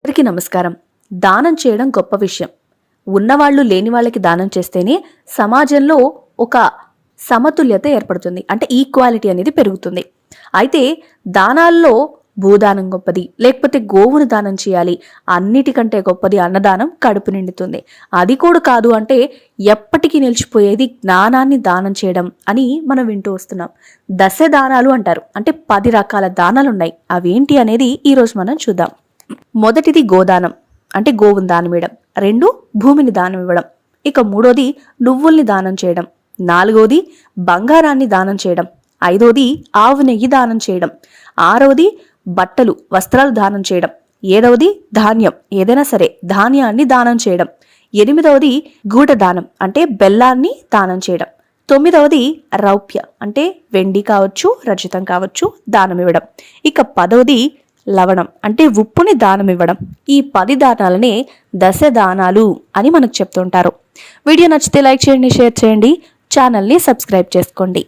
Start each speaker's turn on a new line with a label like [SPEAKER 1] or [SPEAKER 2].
[SPEAKER 1] అందరికీ నమస్కారం. దానం చేయడం గొప్ప విషయం. ఉన్నవాళ్ళు లేని వాళ్ళకి దానం చేస్తేనే సమాజంలో ఒక సమతుల్యత ఏర్పడుతుంది. అంటే ఈక్వాలిటీ అనేది పెరుగుతుంది. అయితే దానాల్లో భూదానం గొప్పది, లేకపోతే గోవును దానం చేయాలి, అన్నిటికంటే గొప్పది అన్నదానం, కడుపు నిండుతుంది. అది కూడా కాదు అంటే ఎప్పటికీ నిలిచిపోయేది జ్ఞానాన్ని దానం చేయడం అని మనం వింటూ వస్తున్నాం. దశ దానాలు అంటారు. అంటే 10 రకాల దానాలు ఉన్నాయి. అవేంటి అనేది ఈరోజు మనం చూద్దాం. మొదటిది గోదానం, అంటే గోవుని దానం ఇవ్వడం. 2 భూమిని దానం ఇవ్వడం. ఇక 3వది నువ్వుల్ని దానం చేయడం. 4వది బంగారాన్ని దానం చేయడం. 5వది ఆవు నెయ్యి దానం చేయడం. 6వది బట్టలు వస్త్రాలు దానం చేయడం. 7వది ధాన్యం, ఏదైనా సరే ధాన్యాన్ని దానం చేయడం. 8వది గూఢదానం, అంటే బెల్లాన్ని దానం చేయడం. 9వది రౌప్య, అంటే వెండి కావచ్చు రజతం కావచ్చు దానం ఇవ్వడం. ఇక 10వది లవణం, అంటే ఉప్పుని దానం ఇవ్వడం. ఈ 10 దానాలనే దశ దానాలు అని మనకు చెప్తుంటారు. వీడియో నచ్చితే లైక్ చేయండి, షేర్ చేయండి, ఛానల్ని సబ్స్క్రైబ్ చేసుకోండి.